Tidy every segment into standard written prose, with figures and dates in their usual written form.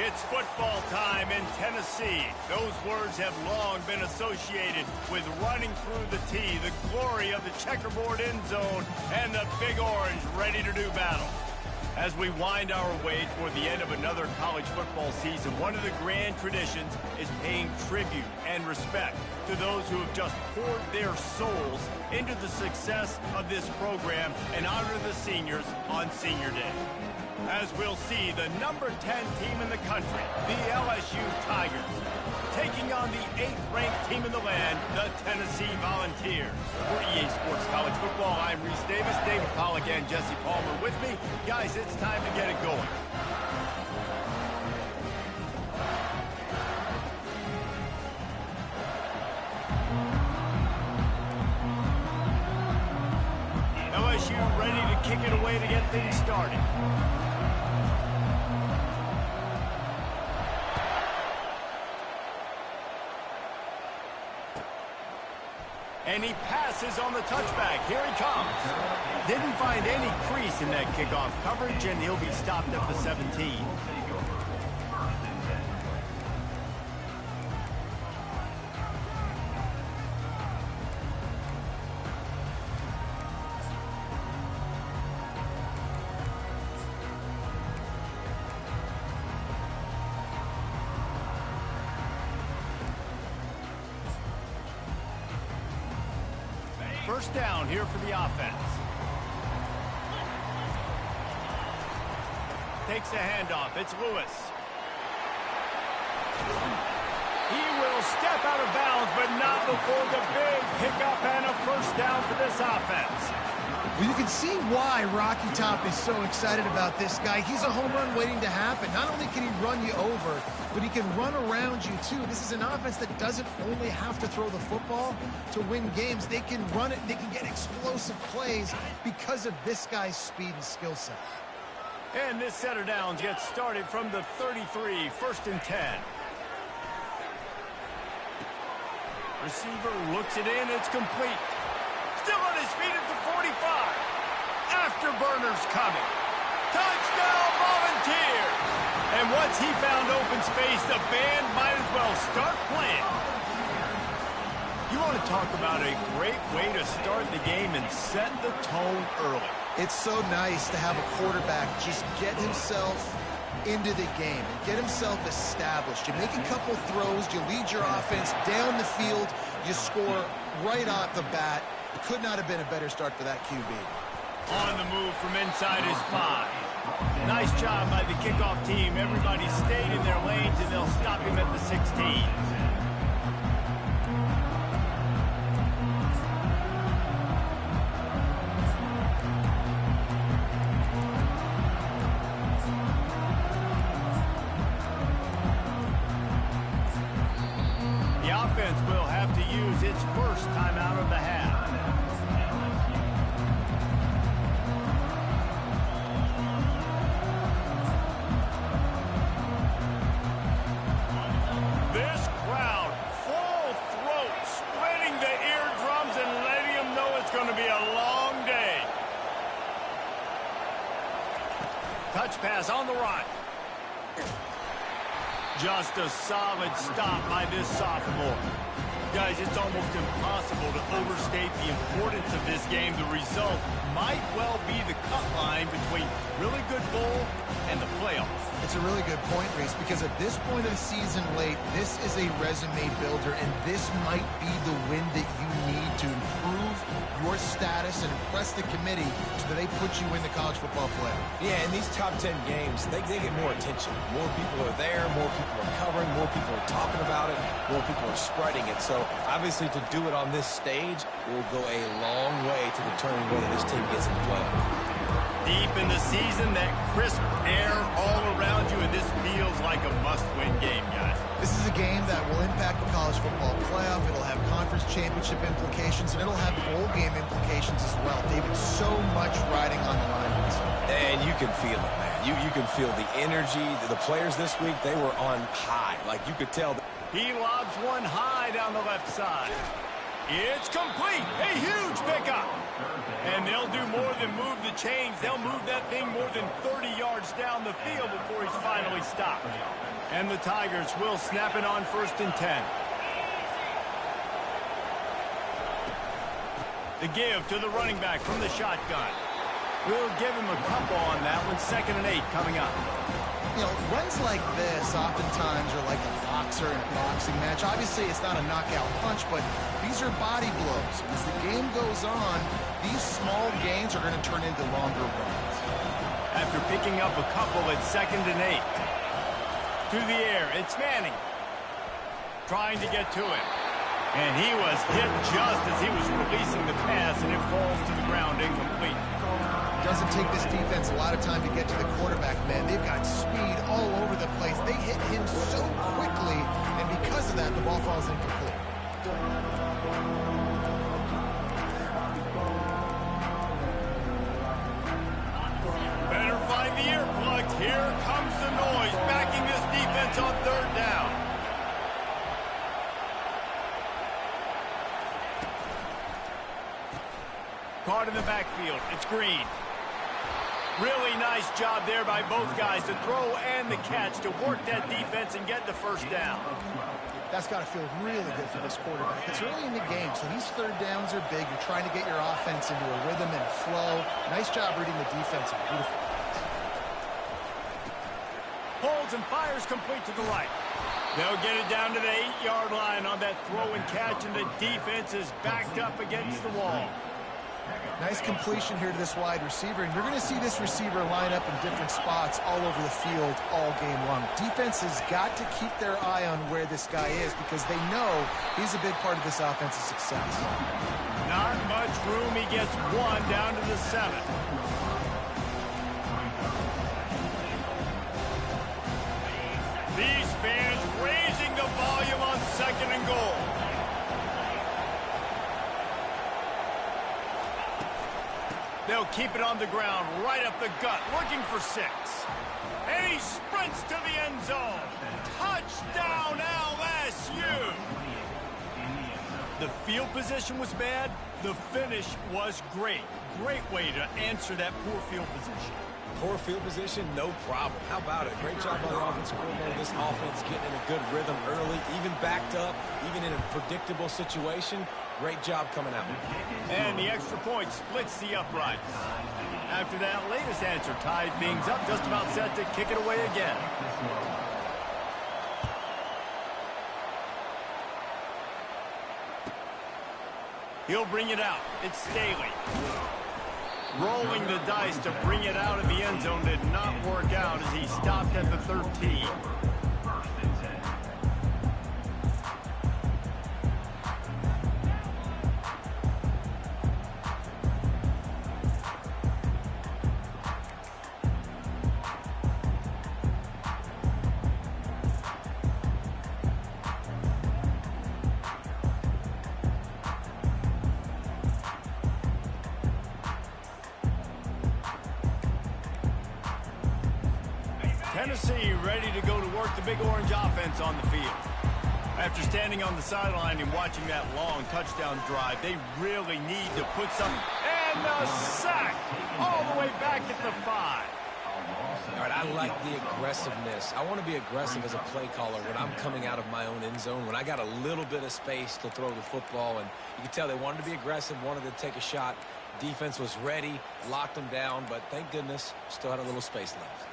It's football time in Tennessee. Those words have long been associated with running through the tee, the glory of the checkerboard end zone, and the Big Orange ready to do battle. As we wind our way toward the end of another college football season, one of the grand traditions is paying tribute and respect to those who have just poured their souls into the success of this program and honor the seniors on Senior Day. As we'll see, the number 10 team in the country, the LSU Tigers, taking on the 8th-ranked team in the land, the Tennessee Volunteers. For EA Sports College Football, I'm Reese Davis, David Pollack, and Jesse Palmer with me. Guys, it's time to get it going. LSU ready to kick it away to get things started. And he passes on the touchback. Here he comes. Didn't find any crease in that kickoff coverage, and he'll be stopped at the 17. First down here for the offense. Takes the handoff. It's Lewis. He will step out of bounds, but not before the big pickup and a first down for this offense. Well, you can see why Rocky Top is so excited about this guy. He's a home run waiting to happen. Not only can he run you over, but he can run around you, too. This is an offense that doesn't only have to throw the football to win games. They can run it, they can get explosive plays because of this guy's speed and skill set. And this set of downs gets started from the 33, 1st and 10. Receiver looks it in, it's complete. Still on his feet at the 45. Afterburners coming. Touchdown, Volunteers! And once he found open space, the band might as well start playing. You want to talk about a great way to start the game and set the tone early. It's so nice to have a quarterback just get himself into the game and get himself established. You make a couple throws, you lead your offense down the field, you score right off the bat. It could not have been a better start for that QB. On the move from inside his 5. Nice job by the kickoff team. Everybody stayed in their lanes, and they'll stop him at the 16. The offense will have to use its first timeout of the half. This crowd, full throat, spreading the eardrums and letting them know it's going to be a long day. Touch pass on the run. Just a solid stop by this sophomore. Guys, it's almost impossible to overstate the importance of this game. The result might well be the cut line between really good bowl and the playoffs. It's a really good point, Reese, because at this point of the season late, this is a resume builder, and this might be the win that you need to improve your status and impress the committee so that they put you in the college football playoff. Yeah, in these top 10 games, they get more attention. More people are there, more people are covering, more people are talking about it, more people are spreading it. So, obviously, to do it on this stage will go a long way to determining whether this team gets in the playoff. Deep in the season, that crisp air all around you, and this feels like a must-win game, guys. This is a game that will impact the college football playoff. It'll have conference championship implications, and it'll have bowl game implications as well. David, so much riding on the line in this one. And you can feel it, man. You can feel the energy. The players this week, they were on high. Like, you could tell. He lobs one high down the left side. It's complete. A huge pickup. And they'll do more than move the chains. They'll move that thing more than 30 yards down the field before he's finally stopped. And the Tigers will snap it on 1st and 10. The give to the running back from the shotgun. We'll give him a couple on that one. 2nd and 8 coming up. You know, runs like this oftentimes are like a boxer in a boxing match. Obviously, it's not a knockout punch, but these are body blows. As the game goes on, these small gains are going to turn into longer runs. After picking up a couple at 2nd and 8. To the air, it's Manning. Trying to get to it. And he was hit just as he was releasing the pass, and it falls to the ground incomplete. Doesn't take this defense a lot of time to get to the quarterback, man. They've got speed all over the place. They hit him so quickly, and because of that, the ball falls incomplete. Better find the earplugs. Here comes the noise, backing this defense on 3rd down. Caught in the backfield. It's Green. Really nice job there by both guys to throw and the catch to work that defense and get the 1st down. That's got to feel really good for this quarterback. It's early in the game, so these 3rd downs are big. You're trying to get your offense into a rhythm and a flow. Nice job reading the defense. Beautiful. Holds and fires complete to the right. They'll get it down to the 8-yard line on that throw and catch, and the defense is backed up against the wall. Nice completion here to this wide receiver, and you're going to see this receiver line up in different spots all over the field all game long. Defense has got to keep their eye on where this guy is because they know he's a big part of this offense's success. Not much room. He gets 1 down to the 7. These fans raising the volume on 2nd and goal. They'll keep it on the ground, right up the gut, looking for 6. And he sprints to the end zone. Touchdown, LSU! The field position was bad. The finish was great. Great way to answer that poor field position. Poor field position, no problem. How about it? Great job by the offensive coordinator. This offense getting in a good rhythm early, even backed up, even in a predictable situation. Great job coming out. And the extra point splits the uprights. After that latest answer tied things up, just about set to kick it away again. He'll bring it out. It's Staley. Rolling the dice to bring it out of the end zone did not work out as he stopped at the 13. Tennessee ready to go to work the Big Orange offense on the field. After standing on the sideline and watching that long touchdown drive, they really need to put some... And the sack all the way back at the 5. All right, I like the aggressiveness. I want to be aggressive as a play caller when I'm coming out of my own end zone, when I got a little bit of space to throw the football, and you can tell they wanted to be aggressive, wanted to take a shot. Defense was ready, locked them down, but thank goodness, still had a little space left.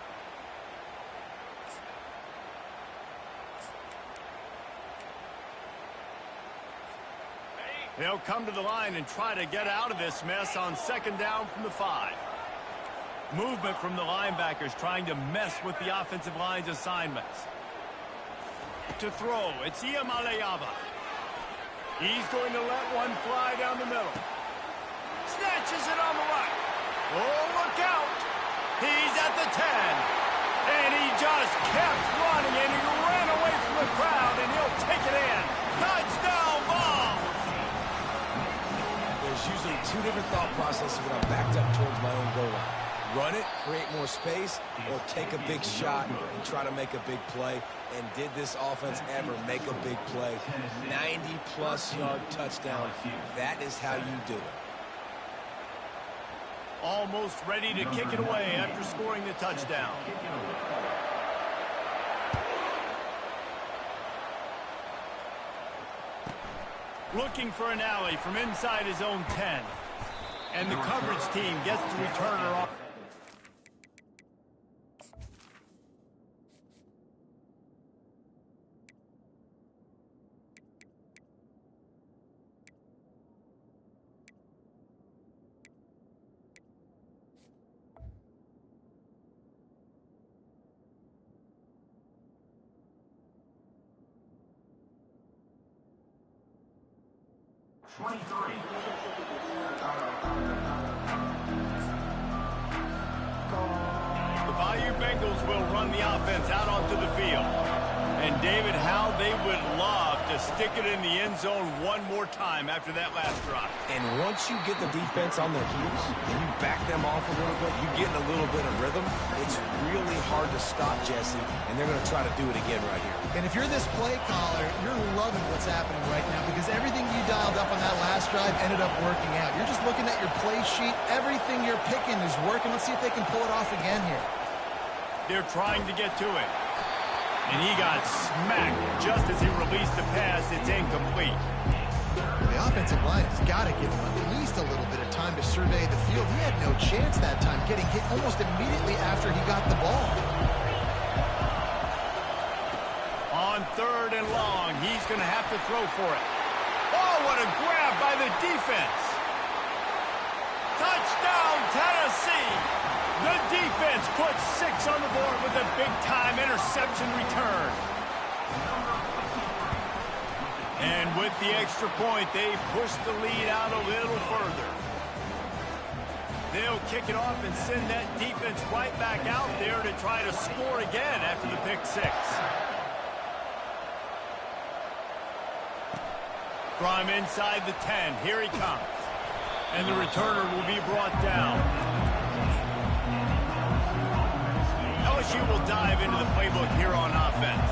They'll come to the line and try to get out of this mess on 2nd down from the 5. Movement from the linebackers trying to mess with the offensive line's assignments. To throw, it's Iamaleava. He's going to let one fly down the middle. Snatches it on the right. Oh, look out. He's at the 10. And he just kept running, and he ran away from the crowd, and he'll take it in. Touchdown ball. There's usually two different thought processes when I'm backed up towards my own goal line. Run it, create more space, or take a big shot and try to make a big play. And did this offense ever make a big play? 90-plus yard touchdown. That is how you do it. Almost ready to kick it away after scoring the touchdown. Looking for an alley from inside his own 10. And the coverage team gets the returner off. The Bayou Bengals will run the offense out onto the field. And David, how they would love to stick it in the end zone one more time after that last drive. And once you get the defense on their heels and you back them off a little bit, you get in a little bit of rhythm, it's really hard to stop, Jesse, and they're going to try to do it again right here. And if you're this play caller, you're loving what's happening right now because everything you dialed up on that last drive ended up working out. You're just looking at your play sheet. Everything you're picking is working. Let's see if they can pull it off again here. They're trying to get to it. And he got smacked just as he released the pass. It's incomplete. The offensive line has got to give him at least a little bit of time to survey the field. He had no chance that time, getting hit almost immediately after he got the ball. On 3rd and long, he's going to have to throw for it. Oh, what a grab by the defense. Touchdown, Tennessee. The defense puts 6 on the board with a big-time interception return. And with the extra point, they push the lead out a little further. They'll kick it off and send that defense right back out there to try to score again after the pick 6. From inside the 10, here he comes. And the returner will be brought down. LSU will dive into the playbook here on offense.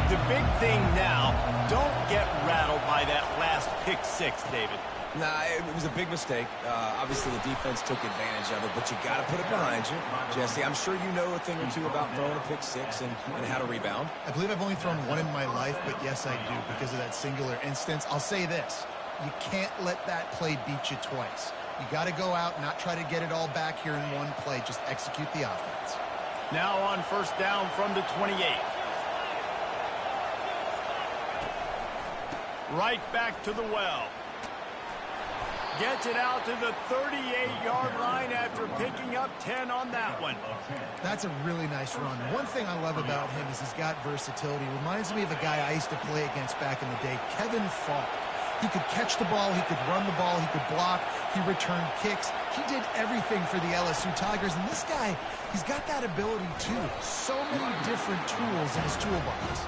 The big thing now, don't get rattled by that last pick 6, David. Nah, it was a big mistake. Obviously, the defense took advantage of it, but you got to put it behind you. Jesse, I'm sure you know a thing or two about throwing a pick 6 and how to rebound. I believe I've only thrown one in my life, but yes, I do because of that singular instance. I'll say this. You can't let that play beat you twice. You got to go out and not try to get it all back here in one play. Just execute the offense. Now on 1st down from the 28. Right back to the well. Gets it out to the 38-yard line after picking up 10 on that one. That's a really nice run. One thing I love about him is he's got versatility. Reminds me of a guy I used to play against back in the day, Kevin Falk. He could catch the ball, he could run the ball, he could block, he returned kicks. He did everything for the LSU Tigers, and this guy, he's got that ability too. So many different tools in his toolbox.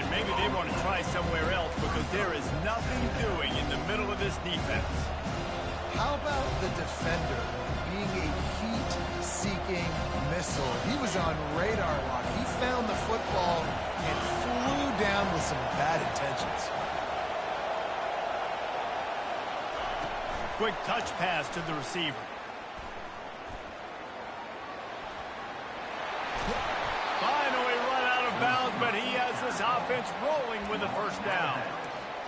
And maybe they want to try somewhere else because there is nothing doing in the middle of this defense. How about the defender being a heat-seeking missile? He was on radar lock. He found the football and flew down with some bad intentions. Quick touch pass to the receiver. Finally run out of bounds, but he has this offense rolling with a 1st down.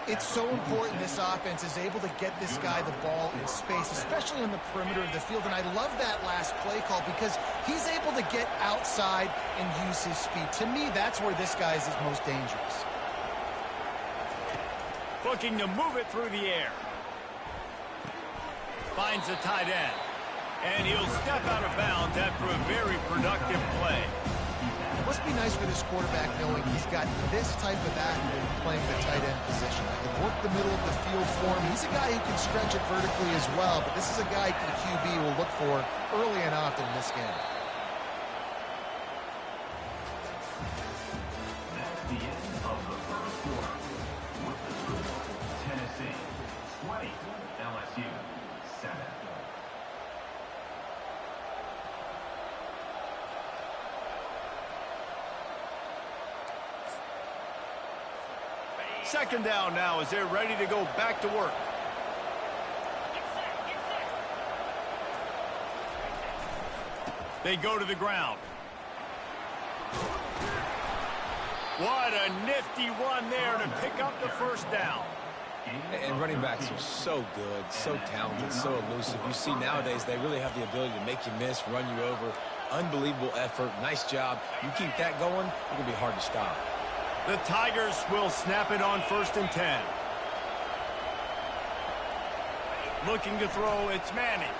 It's so important this offense is able to get this guy the ball in space, especially on the perimeter of the field. And I love that last play call because he's able to get outside and use his speed. To me, that's where this guy is his most dangerous. Looking to move it through the air. Finds the tight end. And he'll step out of bounds after a very productive play. It must be nice for this quarterback knowing he's got this type of athlete playing the tight end position. He can work the middle of the field for him. He's a guy who can stretch it vertically as well, but this is a guy the QB will look for early and often in this game. That's the end of the 1st quarter. With the score, Tennessee 20, LSU 7. Second down now as they're ready to go back to work. They go to the ground. What a nifty run there to pick up the 1st down. And running backs are so good, so talented, so elusive. You see nowadays they really have the ability to make you miss, run you over. Unbelievable effort. Nice job. You keep that going, it's going to be hard to stop. The Tigers will snap it on 1st and 10. Looking to throw, it's Manning.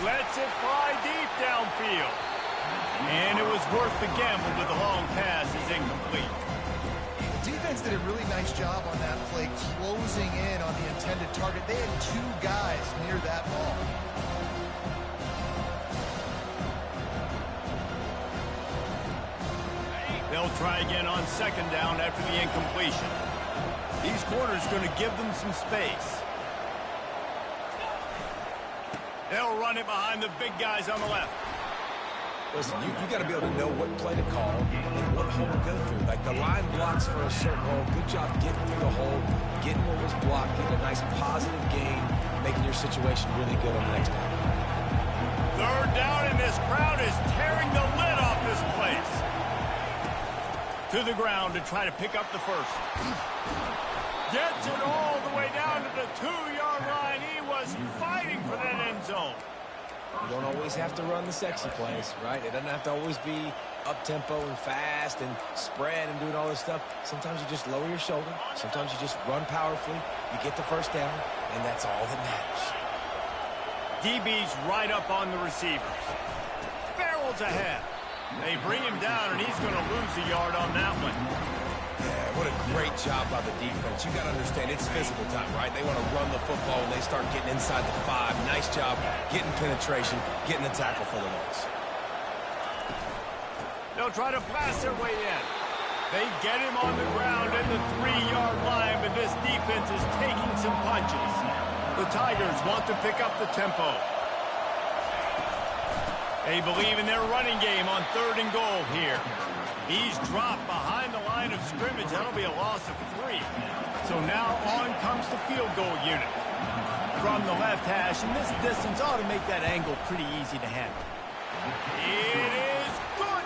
Lets it fly deep downfield. And it was worth the gamble, but the long pass is incomplete. The defense did a really nice job on that play, closing in on the intended target. They had 2 guys near that ball. They'll try again on 2nd down after the incompletion. These corners going to give them some space. They'll run it behind the big guys on the left. Listen, you got to be able to know what play to call and what hole to go through. Like the line blocks for a certain hole. Good job getting through the hole, getting what was blocked, getting a nice positive gain, making your situation really good on the next down. 3rd down, and this crowd is tearing the lid off this place. To the ground to try to pick up the 1st. Gets it all the way down to the 2-yard line. He was fighting for that end zone. You don't always have to run the sexy plays, right? It doesn't have to always be up-tempo and fast and spread and doing all this stuff. Sometimes you just lower your shoulder. Sometimes you just run powerfully. You get the 1st down, and that's all that matters. DB's right up on the receivers. Farrell's ahead. They bring him down, and he's going to lose a yard on that one. Yeah, what a great job by the defense. You got to understand, it's physical time, right? They want to run the football when they start getting inside the 5. Nice job getting penetration, getting the tackle for the loss. They'll try to pass their way in. They get him on the ground at the 3-yard line, but this defense is taking some punches. The Tigers want to pick up the tempo. They believe in their running game on 3rd and goal here. He's dropped behind the line of scrimmage. That'll be a loss of 3. So now on comes the field goal unit. From the left hash, and this distance ought to make that angle pretty easy to handle. It is good.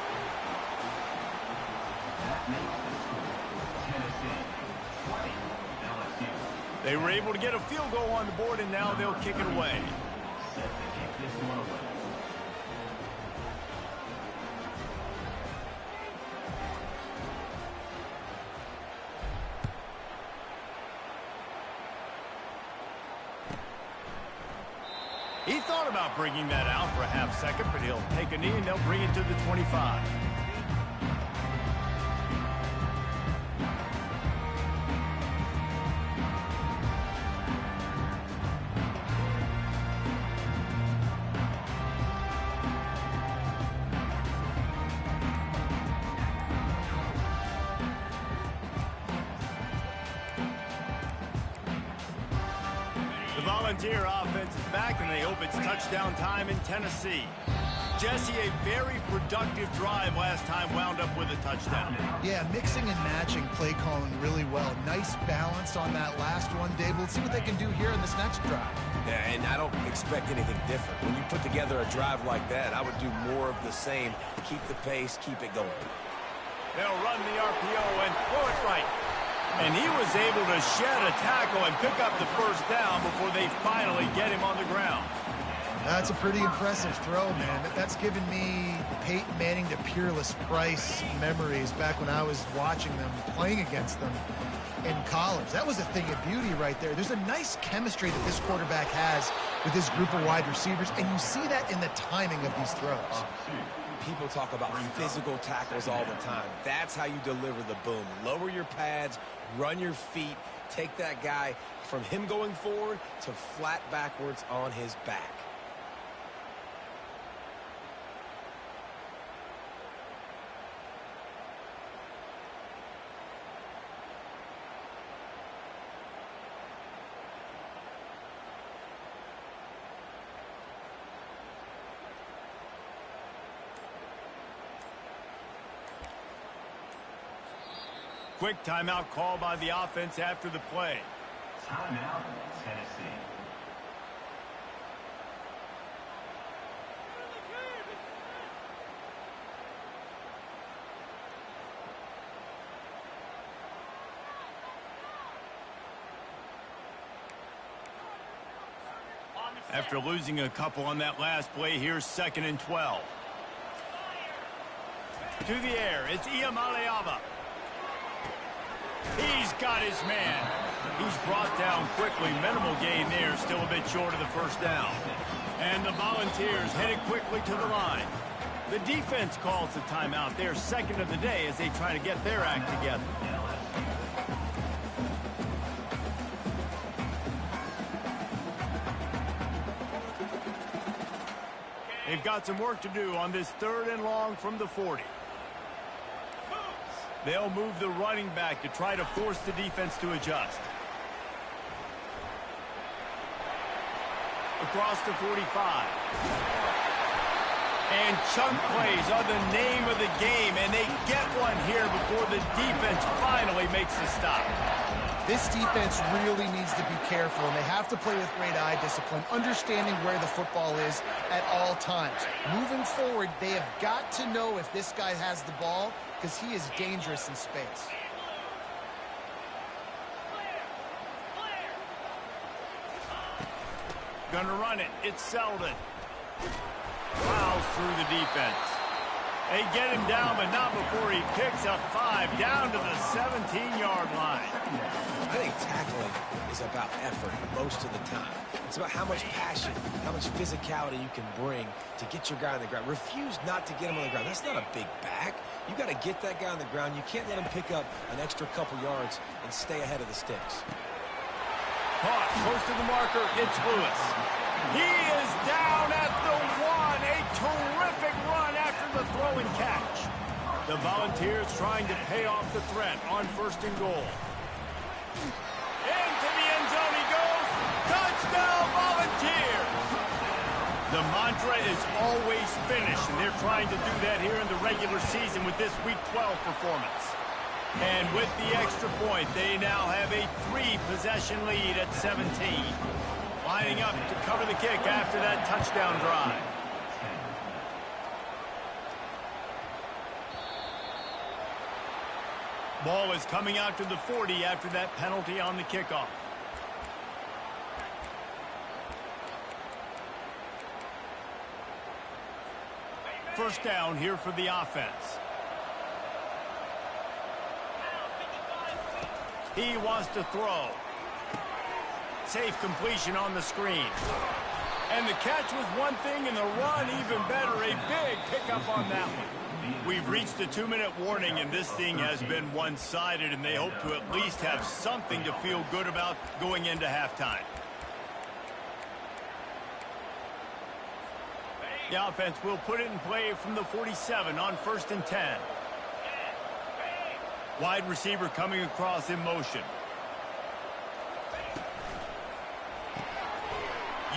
They were able to get a field goal on the board, and now they'll kick it away. Set to kick this one away. He thought about bringing that out for a half second, but he'll take a knee and they'll bring it to the 25. The Volunteer offense is back, and they hope it's touchdown time in Tennessee. Jesse, a very productive drive last time wound up with a touchdown. Yeah, mixing and matching play calling really well. Nice balance on that last one, Dave. Let's see what they can do here in this next drive. Yeah, and I don't expect anything different. When you put together a drive like that, I would do more of the same. Keep the pace, keep it going. They'll run the RPO and throw it right. And he was able to shed a tackle and pick up the 1st down before they finally get him on the ground. That's a pretty impressive throw, man. That's given me Peyton Manning to Peerless Price memories back when I was watching them, playing against them in college. That was a thing of beauty right there. There's a nice chemistry that this quarterback has with his group of wide receivers, and you see that in the timing of these throws. People talk about physical tackles all the time. That's how you deliver the boom. Lower your pads, run your feet, take that guy from him going forward to flat backwards on his back. Quick timeout call by the offense after the play. Timeout, Tennessee. After losing a couple on that last play, here's 2nd and 12. To the air, it's Iamaleava. He's got his man. He's brought down quickly. Minimal gain there, still a bit short of the first down. And the Volunteers headed quickly to the line. The defense calls the timeout. Their second of the day as they try to get their act together. They've got some work to do on this 3rd and long from the 40. They'll move the running back to try to force the defense to adjust. Across the 45. And chunk plays are the name of the game, and they get one here before the defense finally makes the stop. This defense really needs to be careful, and they have to play with great eye discipline, understanding where the football is at all times. Moving forward, they have got to know if this guy has the ball, because he is dangerous in space. Gonna run it. It's Selden. Plows through the defense. They get him down, but not before he picks up 5 down to the 17-yard line. I think tackling is about effort most of the time. It's about how much passion, how much physicality you can bring to get your guy on the ground. Refuse not to get him on the ground. That's not a big back. You got to get that guy on the ground. You can't let him pick up an extra couple yards and stay ahead of the sticks. Caught close to the marker. It's Lewis. He is down at the 1. A terrific run after the throw and catch. The Volunteers trying to pay off the threat on 1st and goal. Into the end zone he goes. Touchdown, Volunteers! The mantra is always finish, and they're trying to do that here in the regular season with this Week 12 performance. And with the extra point, they now have a 3-possession lead at 17. Lining up to cover the kick after that touchdown drive. Ball is coming out to the 40 after that penalty on the kickoff. First down here for the offense. He wants to throw. Safe completion on the screen. And the catch was one thing and the run even better. A big pickup on that one. We've reached the 2-minute warning, and this thing has been one-sided, and they hope to at least have something to feel good about going into halftime. The offense will put it in play from the 47 on 1st and 10. Wide receiver coming across in motion.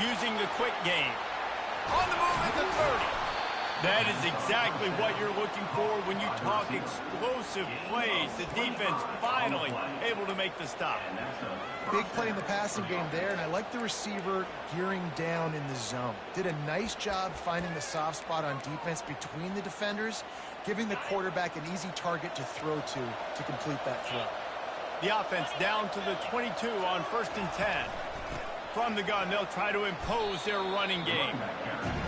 Using the quick game. On the move at the 30. That is exactly what you're looking for when you talk explosive plays. The defense finally able to make the stop. Big play in the passing game there, and I like the receiver gearing down in the zone. Did a nice job finding the soft spot on defense between the defenders, giving the quarterback an easy target to throw to complete that throw. The offense down to the 22 on 1st and 10. From the gun, they'll try to impose their running game.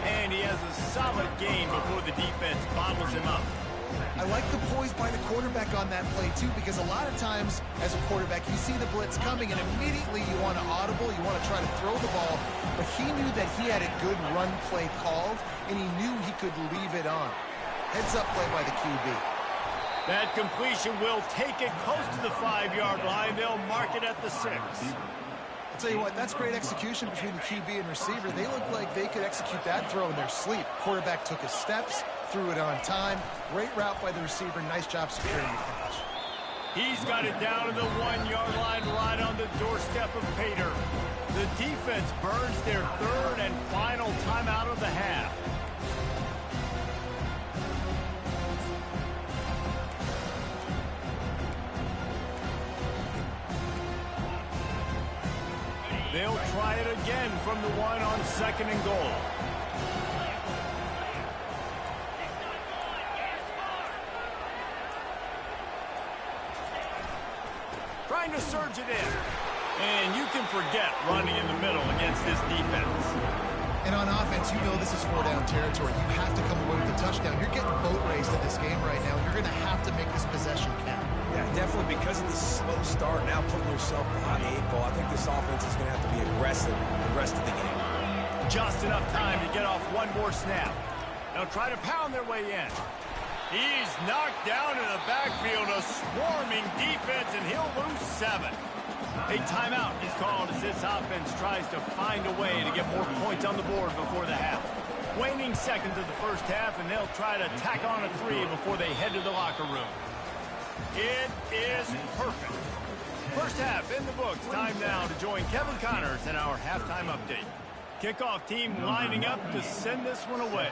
And he has a solid game before the defense bottles him up. I like the poise by the quarterback on that play, too, because a lot of times, as a quarterback, you see the blitz coming, and immediately you want to audible, you want to try to throw the ball. But he knew that he had a good run play called, and he knew he could leave it on. Heads-up play by the QB. That completion will take it close to the 5-yard line. They'll mark it at the 6. I'll tell you what, that's great execution between the QB and receiver. They look like they could execute that throw in their sleep. Quarterback took his steps, threw it on time. Great route by the receiver. Nice job securing the catch. He's got it down to the 1-yard line right on the doorstep of Pater. The defense burns their 3rd and final timeout of the half. They'll try it again from the 1 on 2nd and goal. Trying to surge it in. And you can forget running in the middle against this defense. And on offense, you know this is 4-down territory. You have to come away with a touchdown. You're getting boat raced in this game right now. You're going to have to make this possession count. Yeah, definitely because of the slow start, now putting yourself behind the 8 ball. I think this offense is going to have to be aggressive the rest of the game. Just enough time to get off one more snap. They'll try to pound their way in. He's knocked down in the backfield, a swarming defense, and he'll lose 7. A timeout is called as this offense tries to find a way to get more points on the board before the half. Waning seconds of the first half, and they'll try to tack on a 3 before they head to the locker room. It is perfect. First half in the books. Time now to join Kevin Connors in our halftime update. Kickoff team lining up to send this one away.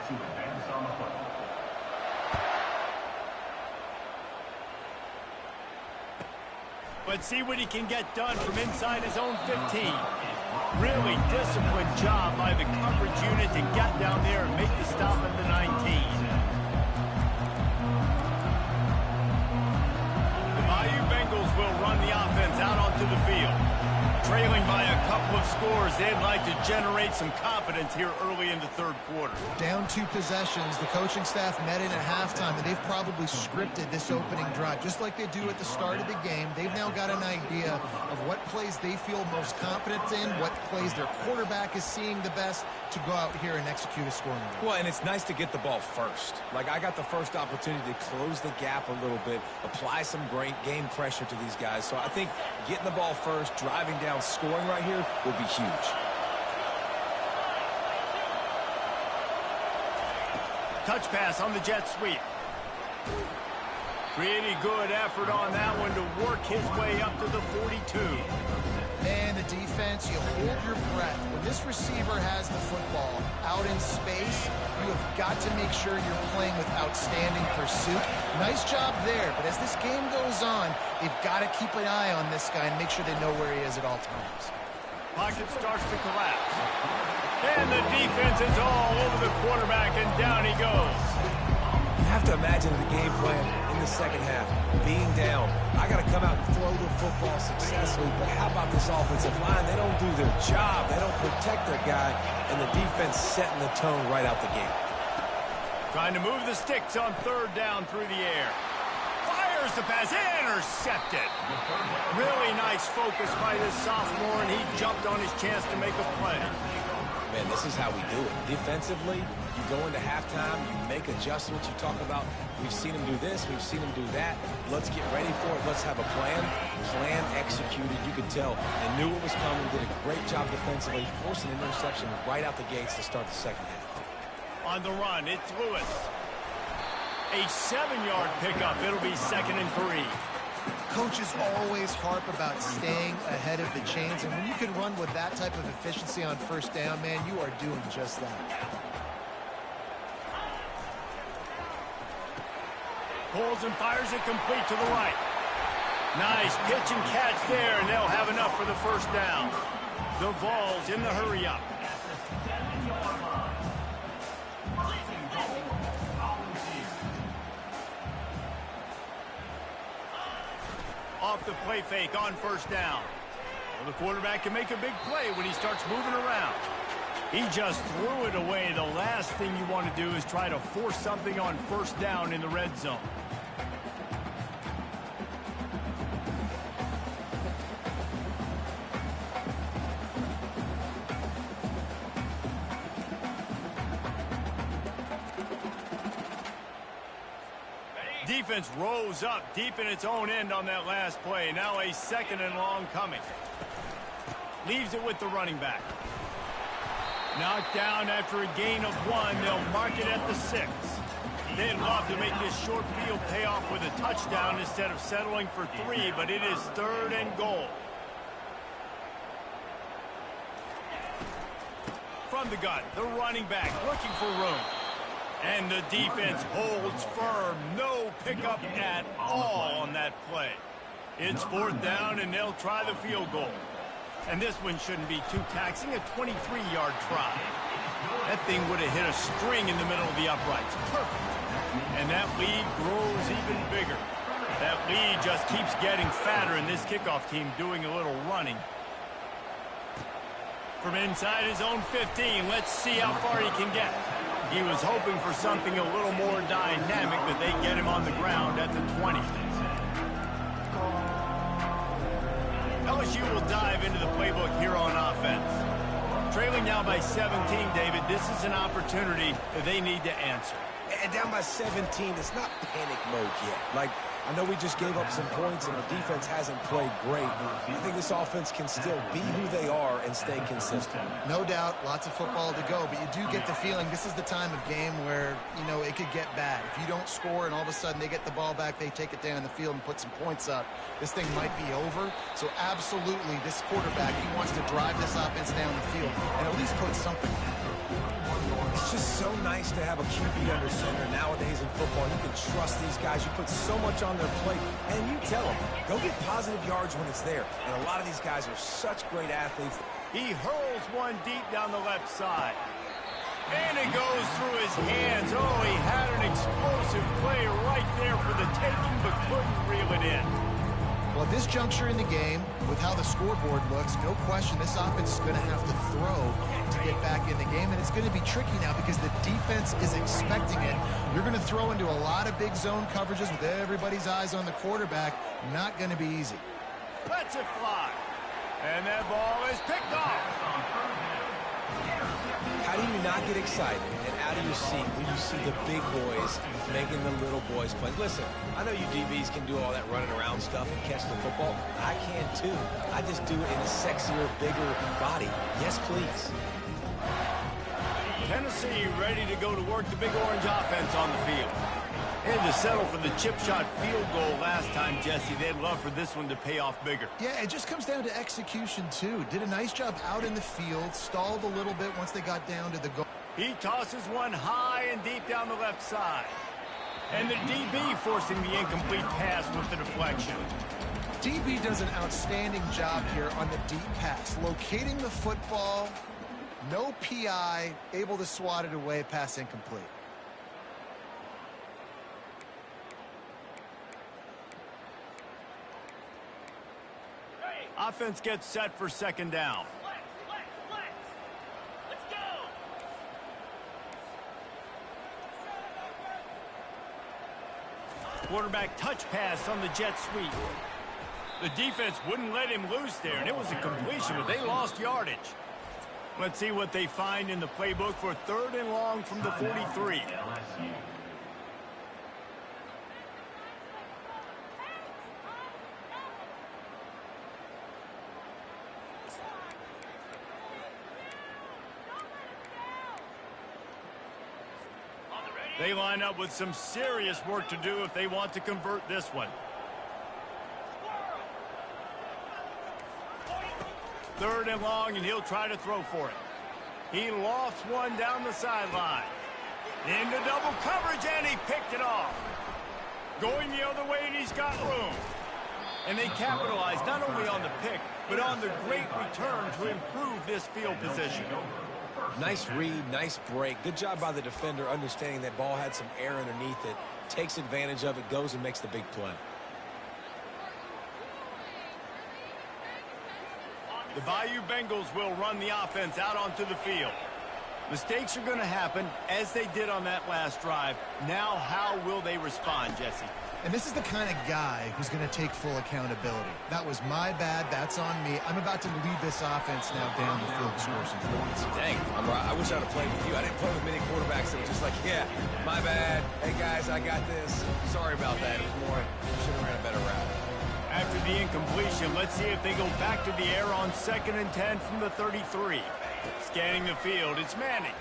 Let's see what he can get done from inside his own 15. Really disciplined job by the coverage unit to get down there and make the stop at the 19. The Bayou Bengals will run the offense out onto the field. Trailing by a couple of scores, they'd like to generate some confidence here early in the third quarter. Down 2 possessions, the coaching staff met in at halftime, and they've probably scripted this opening drive. Just like they do at the start of the game, they've now got an idea of what plays they feel most confident in, what plays their quarterback is seeing the best to go out here and execute a scoring drive. Well, and it's nice to get the ball first. Like, I got the first opportunity to close the gap a little bit, apply some great game pressure to these guys. So I think getting the ball first, driving down, scoring right here will be huge. Touch pass on the jet sweep. Pretty good effort on that one to work his way up to the 42. And the defense, you hold your breath. When this receiver has the football out in space, you have got to make sure you're playing with outstanding pursuit. Nice job there, but as this game goes on, they've got to keep an eye on this guy and make sure they know where he is at all times. Pocket starts to collapse. And the defense is all over the quarterback, and down he goes. You have to imagine the game plan in the second half. Being down, I got to come out and throw the football successfully, but how about this offensive line? They don't do their job. They don't protect their guy, and the defense setting the tone right out the gate. Trying to move the sticks on third down through the air. Fires the pass, intercepted. Really nice focus by this sophomore, and he jumped on his chance to make a play. Man, this is how we do it. Defensively, you go into halftime, you make adjustments. You talk about, we've seen him do this, we've seen him do that. Let's get ready for it. Let's have a plan. Plan executed. You could tell they knew what was coming, did a great job defensively, forced an interception right out the gates to start the second half. On the run, it's Lewis. A 7-yard pickup. It'll be 2nd and 3. Coaches always harp about staying ahead of the chains, and when you can run with that type of efficiency on first down, man, you are doing just that. Pulls and fires it complete to the right. Nice pitch and catch there, and they'll have enough for the first down. The Vols in the hurry-up. Off the play fake on first down. Well, the quarterback can make a big play when he starts moving around. He just threw it away. The last thing you want to do is try to force something on first down in the red zone. Defense rose up deep in its own end on that last play. Now a 2nd and long coming. Leaves it with the running back. Knocked down after a gain of 1. They'll mark it at the 6. They'd love to make this short field pay off with a touchdown instead of settling for 3, but it is 3rd and goal. From the gun, the running back looking for room. And the defense holds firm. No pickup at all on that play. It's 4th down, and they'll try the field goal. And this one shouldn't be too taxing, a 23-yard try. That thing would have hit a string in the middle of the uprights. Perfect. And that lead grows even bigger. That lead just keeps getting fatter, and this kickoff team doing a little running. From inside his own 15, let's see how far he can get. He was hoping for something a little more dynamic, but they get him on the ground at the 20. LSU will dive into the playbook here on offense. Trailing now by 17, David, this is an opportunity that they need to answer. And down by 17, it's not panic mode yet. Like, I know we just gave up some points and our defense hasn't played great. I think this offense can still be who they are and stay consistent. No doubt, lots of football to go, but you do get the feeling this is the time of game where, you know, it could get bad. If you don't score and all of a sudden they get the ball back, they take it down the field and put some points up, this thing might be over. So absolutely, this quarterback, he wants to drive this offense down the field and at least put something on. It's just so nice to have a QB under center nowadays in football. You can trust these guys. You put so much on their plate, and you tell them, go get positive yards when it's there. And a lot of these guys are such great athletes. He hurls one deep down the left side. And it goes through his hands. Oh, he had an explosive play right there for the taking, but couldn't reel it in. Well, at this juncture in the game, with how the scoreboard looks, no question this offense is going to have to throw to get back in the game, and it's going to be tricky now because the defense is expecting it. You're going to throw into a lot of big zone coverages with everybody's eyes on the quarterback. Not going to be easy. Lets it fly. And that ball is picked off. How do you not get excited and out of your seat when you see the big boys making the little boys play? Listen, I know you DBs can do all that running around stuff and catch the football. I can too. I just do it in a sexier, bigger body. Yes, please. Tennessee ready to go to work the Big Orange offense on the field. Had to settle for the chip shot field goal last time, Jesse. They'd love for this one to pay off bigger. Yeah, it just comes down to execution, too. Did a nice job out in the field, stalled a little bit once they got down to the goal. He tosses one high and deep down the left side. And the DB forcing the incomplete pass with the deflection. DB does an outstanding job here on the deep pass, locating the football, no PI, able to swat it away, pass incomplete. Offense gets set for second down. Let's go. Quarterback touch pass on the jet sweep. The defense wouldn't let him loose there, and it was a completion, but they lost yardage. Let's see what they find in the playbook for third and long from the 43. They line up with some serious work to do if they want to convert this one. Third and long, and he'll try to throw for it. He lofts one down the sideline. Into double coverage, and he picked it off. Going the other way, and he's got room. And they capitalize not only on the pick, but on the great return to improve this field position. Nice read, nice break. Good job by the defender understanding that ball had some air underneath it. Takes advantage of it, goes and makes the big play. The Bayou Bengals will run the offense out onto the field. Mistakes are going to happen, as they did on that last drive. Now, how will they respond, Jesse? And this is the kind of guy who's going to take full accountability. That was my bad. That's on me. I'm about to lead this offense now down the field to score some points. Dang, I wish I'd have played with you. I didn't play with many quarterbacks that were just like, yeah, my bad. Hey, guys, I got this. Sorry about that. It was more, should have ran a better route. After the incompletion, let's see if they go back to the air on 2nd and 10 from the 33. Scanning the field, it's Manning.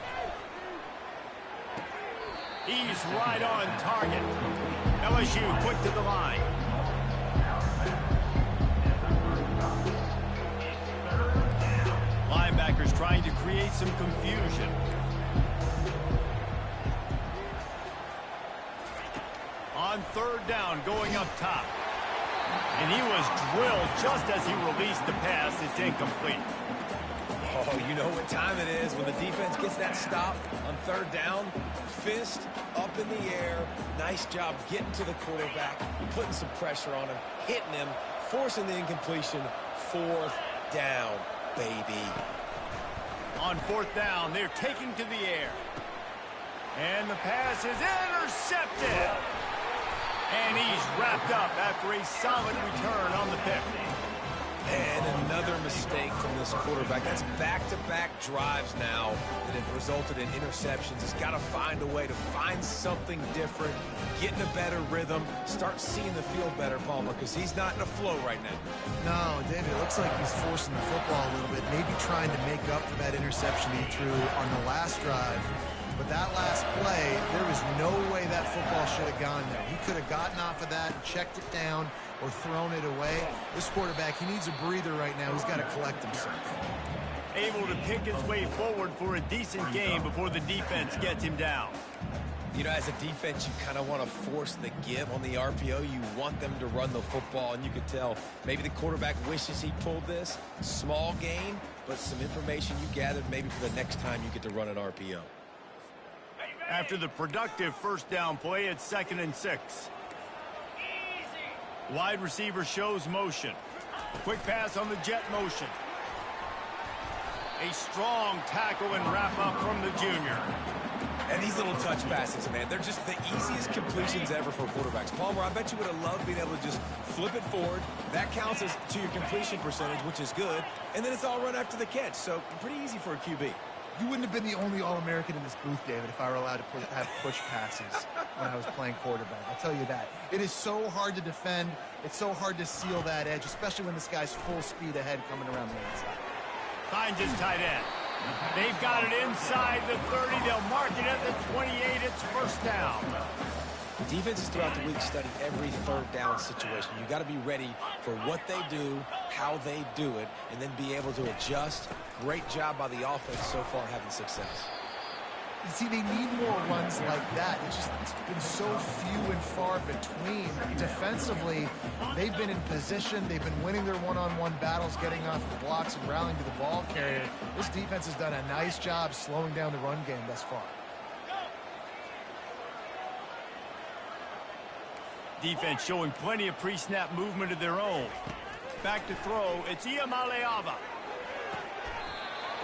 He's right on target. LSU quick to the line. Linebackers trying to create some confusion. On third down, going up top. And he was drilled just as he released the pass. It's incomplete. Oh, you know what time it is when the defense gets that stop on third down. Fist up in the air. Nice job getting to the quarterback, putting some pressure on him, hitting him, forcing the incompletion. Fourth down, baby. On fourth down, they're taking to the air. And the pass is intercepted. And he's wrapped up after a solid return on the pick. And another mistake from this quarterback. That's back-to-back drives now that have resulted in interceptions. He's got to find a way to find something different, get in a better rhythm, start seeing the field better, Palmer, because he's not in a flow right now. No, David, it looks like he's forcing the football a little bit, maybe trying to make up for that interception he threw on the last drive. But that last play, there was no way that football should have gone there. He could have gotten off of that, checked it down, or thrown it away. This quarterback, he needs a breather right now. He's got to collect himself. Able to pick his way forward for a decent game before the defense gets him down. You know, as a defense, you kind of want to force the give on the RPO. You want them to run the football, and you could tell maybe the quarterback wishes he pulled this. Small gain, but some information you gathered maybe for the next time you get to run an RPO. After the productive first down play, it's 2nd and 6. Wide receiver shows motion. Quick pass on the jet motion. A strong tackle and wrap up from the junior. And these little touch passes, man, they're just the easiest completions ever for quarterbacks. Palmer, I bet you would have loved being able to just flip it forward. That counts as to your completion percentage, which is good. And then it's all run after the catch, so pretty easy for a QB. You wouldn't have been the only All-American in this booth, David, if I were allowed to have push passes when I was playing quarterback. I'll tell you that. It is so hard to defend. It's so hard to seal that edge, especially when this guy's full speed ahead coming around the inside. Finds his tight end. They've got it inside the 30. They'll mark it at the 28. It's first down. Defenses throughout the week study every third down situation. You got to be ready for what they do, how they do it, and then be able to adjust. Great job by the offense so far having success. See, they need more runs like that. It's been so few and far between. Defensively, they've been in position. They've been winning their one-on-one battles, getting off the blocks and rallying to the ball carrier. This defense has done a nice job slowing down the run game thus far. Defense showing plenty of pre-snap movement of their own. Back to throw, it's Iamaleava.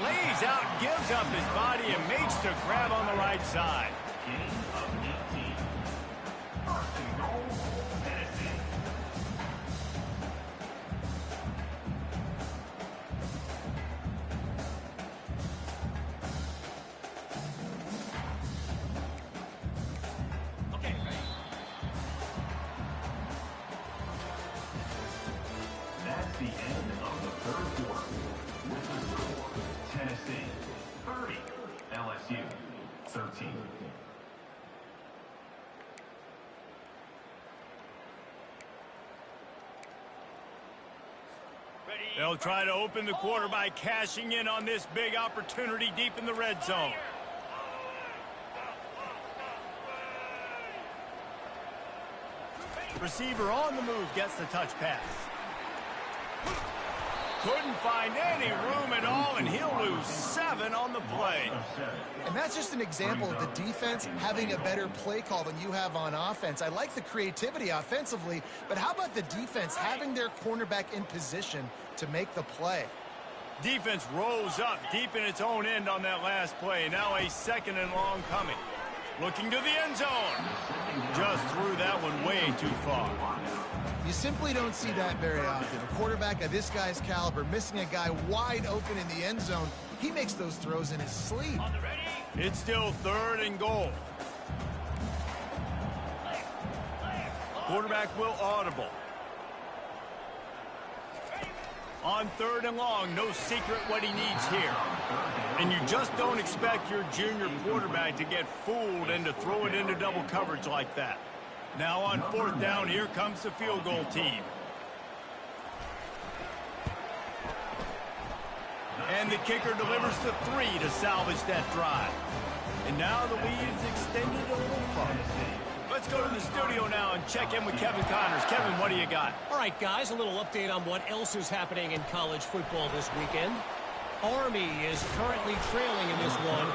Lays out, gives up his body, and makes the grab on the right side. Gain of 18. First and goal, Tennessee. Okay, ready? That's the end of the third quarter. With the score, Tennessee 30, LSU 13. They'll try to open the quarter by cashing in on this big opportunity deep in the red zone. Receiver on the move gets the touch pass. Couldn't find any room at all, and he'll lose 7 on the play. And that's just an example of the defense having a better play call than you have on offense. I like the creativity offensively, but how about the defense having their cornerback in position to make the play? Defense rolls up deep in its own end on that last play. Now a 2nd and long coming. Looking to the end zone. Just threw that one way too far. You simply don't see that very often. A quarterback of this guy's caliber missing a guy wide open in the end zone. He makes those throws in his sleep. It's still 3rd and goal. Quarterback will audible. On 3rd and long, no secret what he needs here. And you just don't expect your junior quarterback to get fooled and to throw it into double coverage like that. Now on 4th down, here comes the field goal team. And the kicker delivers the 3 to salvage that drive. And now the lead is extended a little further. Let's go to the studio now and check in with Kevin Connors. Kevin, what do you got? All right, guys, a little update on what else is happening in college football this weekend. Army is currently trailing in this one,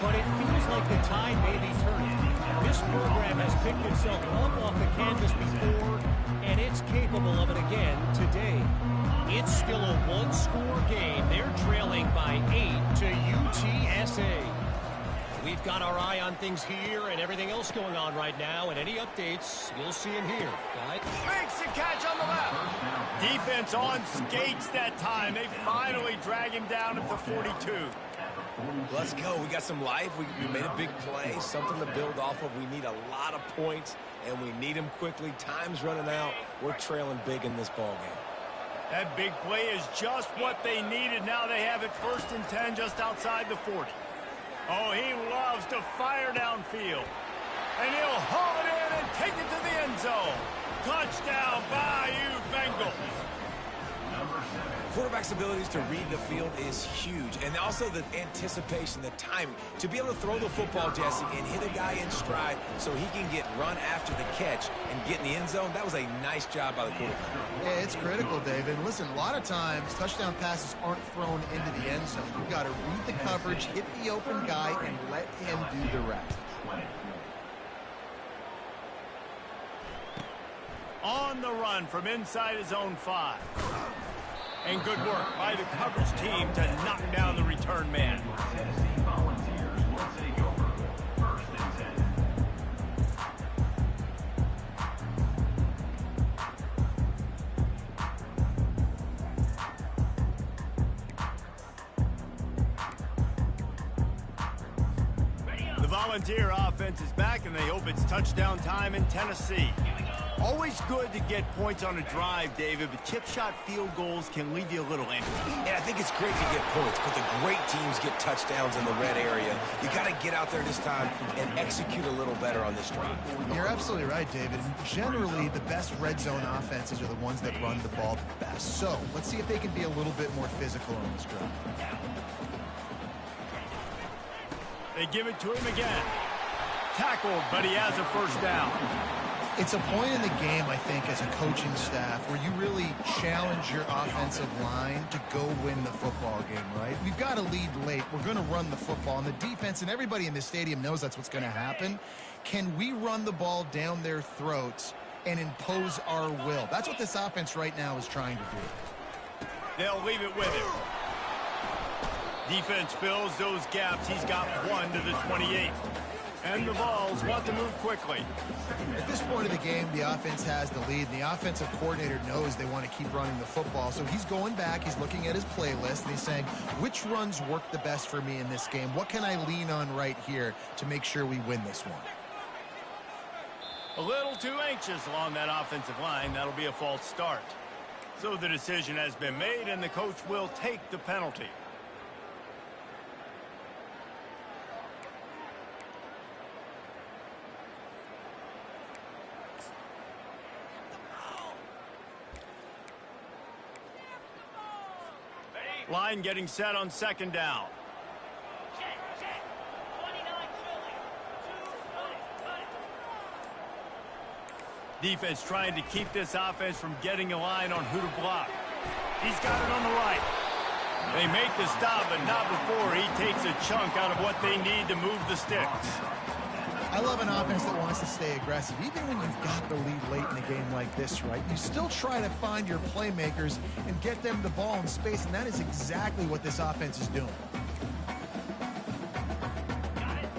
but it feels like the tide may be turning. This program has picked itself up off the canvas before, and it's capable of it again today. It's still a one-score game. They're trailing by 8 to UTSA. We've got our eye on things here and everything else going on right now, and any updates you'll see in here. Makes the catch on the left. Defense on skates that time. They finally drag him down at the 42. Let's go. We got some life. We made a big play, something to build off of. We need a lot of points, and we need them quickly. Time's running out. We're trailing big in this ballgame. That big play is just what they needed. Now they have it 1st and 10 just outside the 40. Oh, he loves to fire downfield. And he'll haul it in and take it to the end zone. Touchdown, Bayou Bengals. Quarterback's abilities to read the field is huge, and also the anticipation, the timing. To be able to throw the football, Jesse, and hit a guy in stride so he can get run after the catch and get in the end zone, that was a nice job by the quarterback. Yeah, it's critical, David. Listen, a lot of times, touchdown passes aren't thrown into the end zone. You've got to read the coverage, hit the open guy, and let him do the rest. On the run from inside his own 5. And good work by the coverage team to knock down the return man. Tennessee Volunteers will take over 1st and 10. The Volunteer offense is back, and they hope it's touchdown time in Tennessee. Always good to get points on a drive, David, but chip shot field goals can leave you a little empty. And I think it's great to get points, but the great teams get touchdowns in the red area. You got to get out there this time and execute a little better on this drive. You're absolutely right, David. Generally, the best red zone offenses are the ones that run the ball the best. So let's see if they can be a little bit more physical on this drive. They give it to him again. Tackled, but he has a 1st down. It's a point in the game, I think, as a coaching staff where you really challenge your offensive line to go win the football game, right? We've got to lead late. We're going to run the football. And the defense and everybody in the stadium knows that's what's going to happen. Can we run the ball down their throats and impose our will? That's what this offense right now is trying to do. They'll leave it with him. Defense fills those gaps. He's got 1 to the 28. And the Vols want to move quickly. At this point of the game, the offense has the lead. And the offensive coordinator knows they want to keep running the football. So he's going back, he's looking at his playlist, and he's saying, which runs work the best for me in this game? What can I lean on right here to make sure we win this one? A little too anxious along that offensive line. That'll be a false start. So the decision has been made, and the coach will take the penalty. Line getting set on 2nd down. Defense trying to keep this offense from getting a line on who to block. He's got it on the right. They make the stop, but not before he takes a chunk out of what they need to move the sticks. I love an offense that wants to stay aggressive. Even when you've got the lead late in a game like this, right? You still try to find your playmakers and get them the ball in space, and that is exactly what this offense is doing.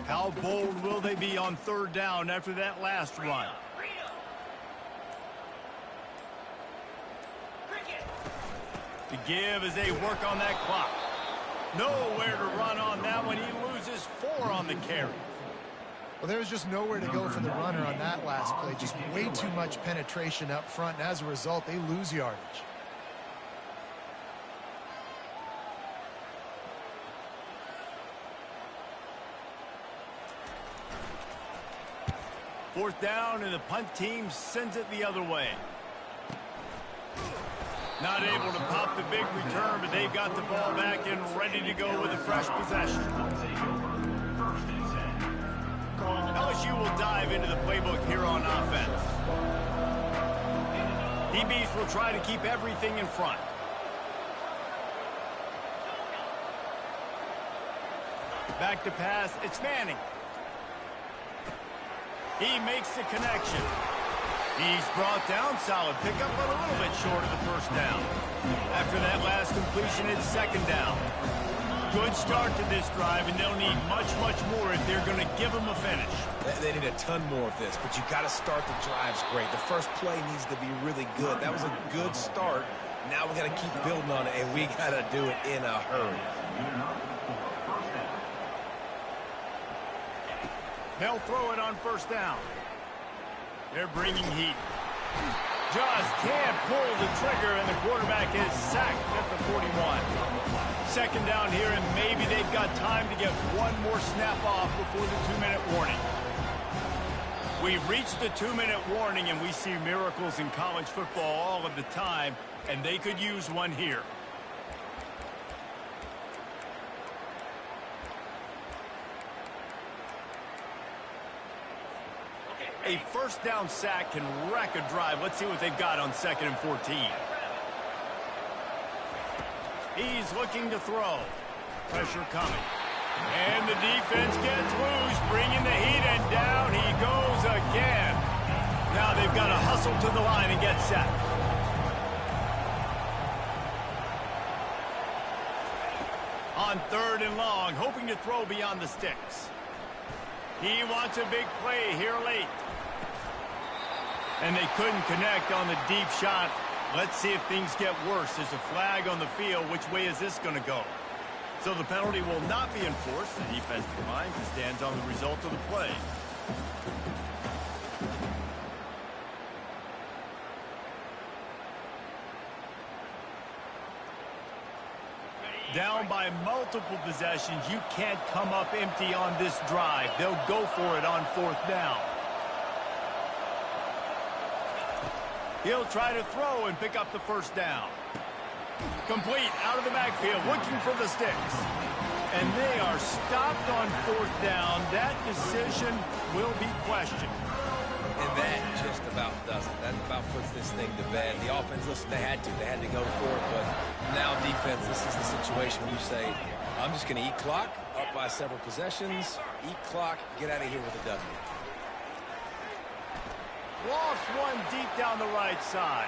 How bold will they be on 3rd down after that last run? To give as they work on that clock. Nowhere to run on that one. He loses 4 on the carry. Well, there's just nowhere to go for the runner on that last play. Just way too much penetration up front, and as a result, they lose yardage. Fourth down, and the punt team sends it the other way. Not able to pop the big return, but they've got the ball back and ready to go with a fresh possession. LSU will dive into the playbook here on offense. DBs will try to keep everything in front. Back to pass, it's Manning. He makes the connection. He's brought down solid pickup, but a little bit short of the first down. After that last completion, it's second down. Good start to this drive, and they'll need much, much more if they're going to give them a finish. They need a ton more of this, but you got to start the drives great. The first play needs to be really good. That was a good start. Now we got to keep building on it, and we got to do it in a hurry. They'll throw it on first down. They're bringing heat. Just can't pull the trigger, and the quarterback is sacked at the 41. Second down here, and maybe they've got time to get one more snap off before the 2-minute warning. We've reached the 2-minute warning, and we see miracles in college football all of the time, and they could use one here. A first down sack can wreck a drive. Let's see what they've got on 2nd and 14. He's looking to throw. Pressure coming. And the defense gets loose, bringing the heat, and down he goes again. Now they've got to hustle to the line and get set. On 3rd and long, hoping to throw beyond the sticks. He wants a big play here late. And they couldn't connect on the deep shot. Let's see if things get worse. There's a flag on the field. Which way is this going to go? So the penalty will not be enforced. The defensive line stands on the result of the play. Down by multiple possessions. You can't come up empty on this drive. They'll go for it on 4th down. He'll try to throw and pick up the first down. Complete out of the backfield, looking for the sticks. And they are stopped on 4th down. That decision will be questioned. And that just about does it. That about puts this thing to bed. The offense, listen, they had to go for it. But now defense, this is the situation where you say, I'm just going to eat clock, up by several possessions, eat clock, get out of here with a W. Lost one deep down the right side.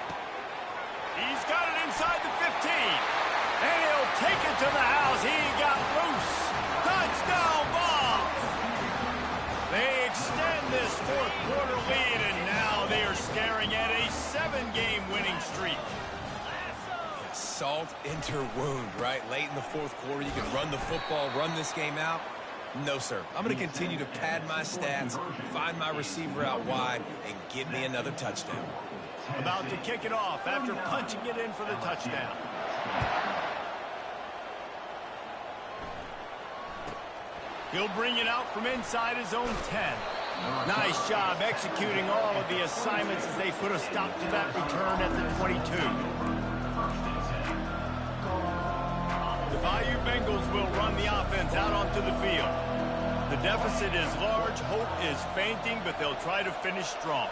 He's got it inside the 15. And he'll take it to the house. He got loose. Touchdown ball. They extend this 4th quarter lead, and now they are staring at a 7-game winning streak. Salt into wound, right? Late in the 4th quarter, you can run the football, run this game out. No, sir. I'm going to continue to pad my stats, find my receiver out wide, and get me another touchdown. About to kick it off after punching it in for the touchdown. He'll bring it out from inside his own 10. Nice job executing all of the assignments as they put a stop to that return at the 22. The Bayou Bengals will run the offense out onto the field. The deficit is large, hope is fainting, but they'll try to finish strong.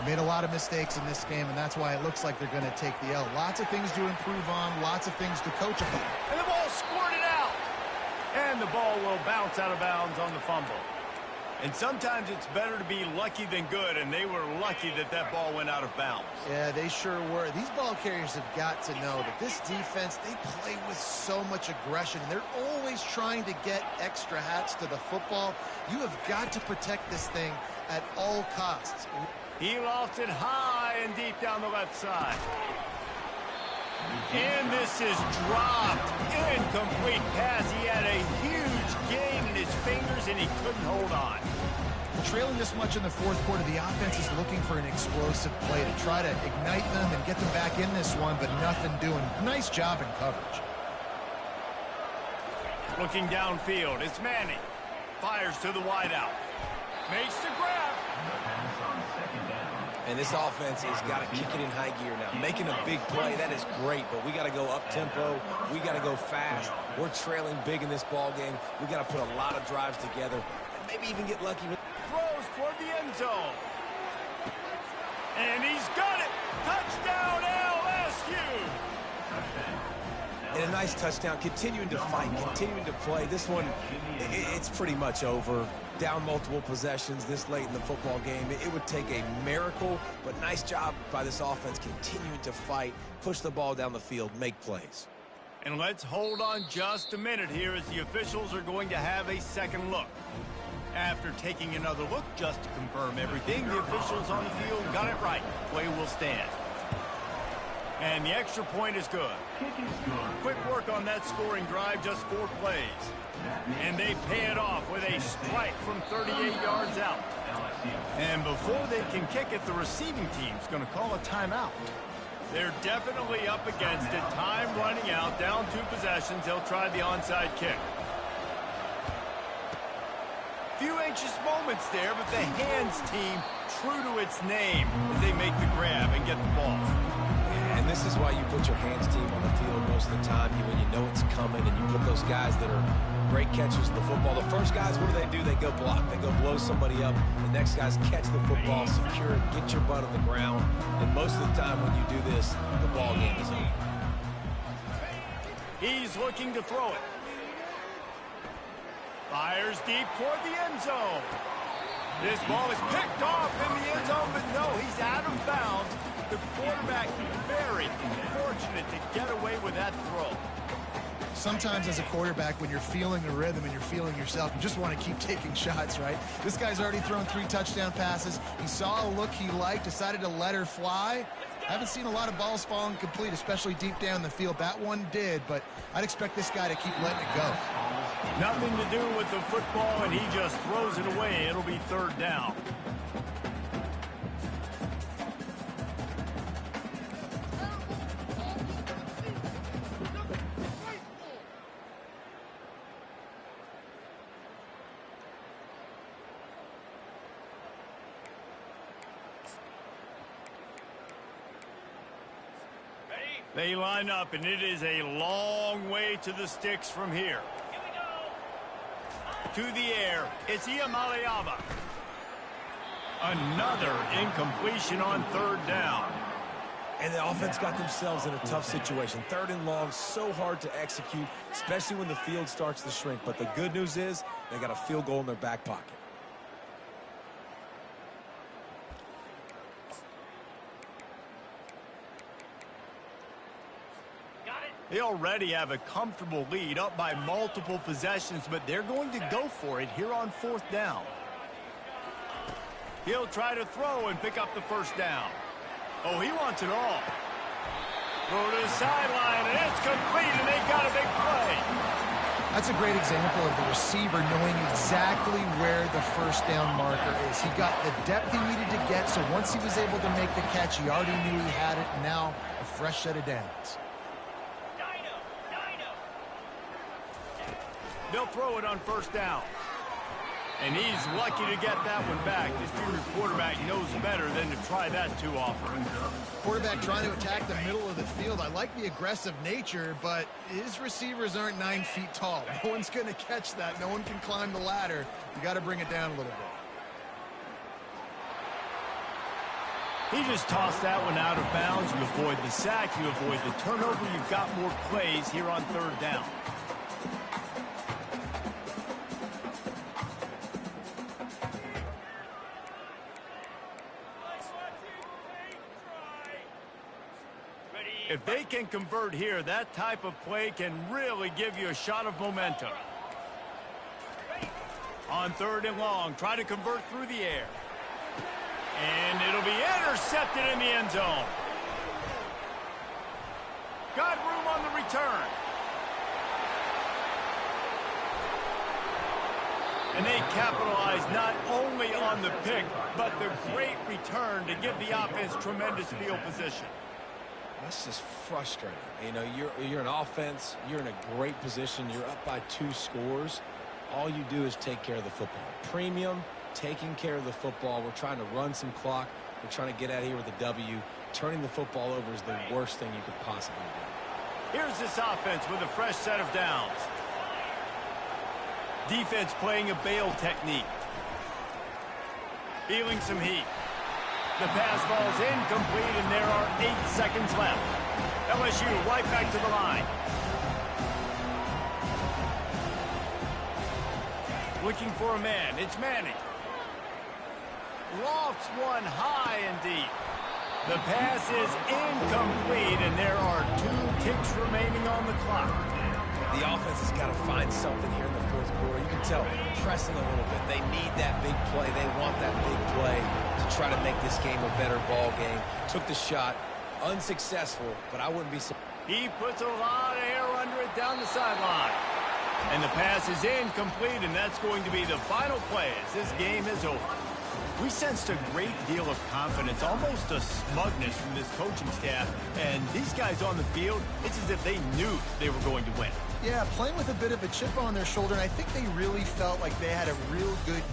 Made a lot of mistakes in this game, and that's why it looks like they're going to take the L. Lots of things to improve on, lots of things to coach upon. And the ball squirted out. And the ball will bounce out of bounds on the fumble. And sometimes it's better to be lucky than good, and they were lucky that that ball went out of bounds. Yeah, they sure were. These ball carriers have got to know that this defense, they play with so much aggression. They're always trying to get extra hats to the football. You have got to protect this thing at all costs. He lost it high and deep down the left side. And this is dropped. Incomplete pass. He had a huge gain in his fingers, and he couldn't hold on. Trailing this much in the 4th quarter, the offense is looking for an explosive play to try to ignite them and get them back in this one, but nothing doing. Nice job in coverage. Looking downfield, it's Manning. Fires to the wideout. Makes the grab. And this offense has got to kick it in high gear now. Making a big play, that is great, but we got to go up-tempo. We got to go fast. We're trailing big in this ball game. We got to put a lot of drives together and maybe even get lucky with throws toward the end zone. And he's got it. Touchdown, LSU. And nice touchdown, continuing to fight, continuing to play. This one, it's pretty much over. Down multiple possessions this late in the football game. It would take a miracle, but nice job by this offense continuing to fight, push the ball down the field, make plays. And let's hold on just a minute here as the officials are going to have a second look. After taking another look just to confirm everything, the officials on the field got it right. Play will stand. And the extra point is good. Quick work on that scoring drive, just 4 plays. And they pay it off with a strike from 38 yards out. And before they can kick it, the receiving team's going to call a timeout. They're definitely up against it. Time running out, down 2 possessions. They'll try the onside kick. Few anxious moments there, but the hands team true to its name as they make the grab and get the ball. And this is why you put your hands team on the field most of the time when you know it's coming, and you put those guys that are great catchers of the football. The first guys, what do? They go block. They go blow somebody up. The next guys catch the football, secure it, get your butt on the ground. And most of the time when you do this, the ball game is over. He's looking to throw it. Fires deep toward the end zone. This ball is picked off in the end zone, but no, he's out of bounds. The quarterback very fortunate to get away with that throw. Sometimes as a quarterback, when you're feeling the rhythm and you're feeling yourself, you just want to keep taking shots, right? This guy's already thrown 3 touchdown passes. He saw a look he liked, decided to let her fly. I haven't seen a lot of balls fall incomplete, especially deep down the field. That one did, but I'd expect this guy to keep letting it go. Nothing to do with the football, and he just throws it away. It'll be 3rd down. They line up, and it is a long way to the sticks from here. To the air, it's Iamaleava. Another incompletion on 3rd down. And the offense got themselves in a tough situation. 3rd and long, so hard to execute, especially when the field starts to shrink. But the good news is they got a field goal in their back pocket. They already have a comfortable lead, up by multiple possessions, but they're going to go for it here on 4th down. He'll try to throw and pick up the 1st down. Oh, he wants it all. Throw to the sideline, and it's complete, and they got a big play. That's a great example of the receiver knowing exactly where the 1st down marker is. He got the depth he needed to get, so once he was able to make the catch, he already knew he had it, and now a fresh set of downs. They'll throw it on 1st down. And he's lucky to get that one back. This junior quarterback knows better than to try that too often. Quarterback trying to attack the middle of the field. I like the aggressive nature, but his receivers aren't 9 feet tall. No one's going to catch that. No one can climb the ladder. You got to bring it down a little bit. He just tossed that one out of bounds. You avoid the sack. You avoid the turnover. You've got more plays here on 3rd down. If they can convert here, that type of play can really give you a shot of momentum. On 3rd and long, try to convert through the air. And it'll be intercepted in the end zone. Got room on the return. And they capitalize not only on the pick, but the great return to give the offense tremendous field position. That's just frustrating. You know, you're an offense. You're in a great position. You're up by 2 scores. All you do is take care of the football. Premium, taking care of the football. We're trying to run some clock. We're trying to get out of here with a W. Turning the football over is the worst thing you could possibly do. Here's this offense with a fresh set of downs. Defense playing a bail technique. Feeling some heat. The pass falls incomplete, and there are 8 seconds left. LSU right back to the line. Looking for a man. It's Manning. Lofts one high and deep. The pass is incomplete, and there are 2 ticks remaining on the clock. The offense has got to find something here in the fourth quarter. You can tell, pressing a little bit. They need that big play. They want that big play to try to make this game a better ball game. Took the shot, unsuccessful, but I wouldn't be surprised. He puts a lot of air under it down the sideline. And the pass is incomplete, and that's going to be the final play as this game is over. We sensed a great deal of confidence, almost a smugness from this coaching staff. And these guys on the field, it's as if they knew they were going to win. Yeah, playing with a bit of a chip on their shoulder, and I think they really felt like they had a real good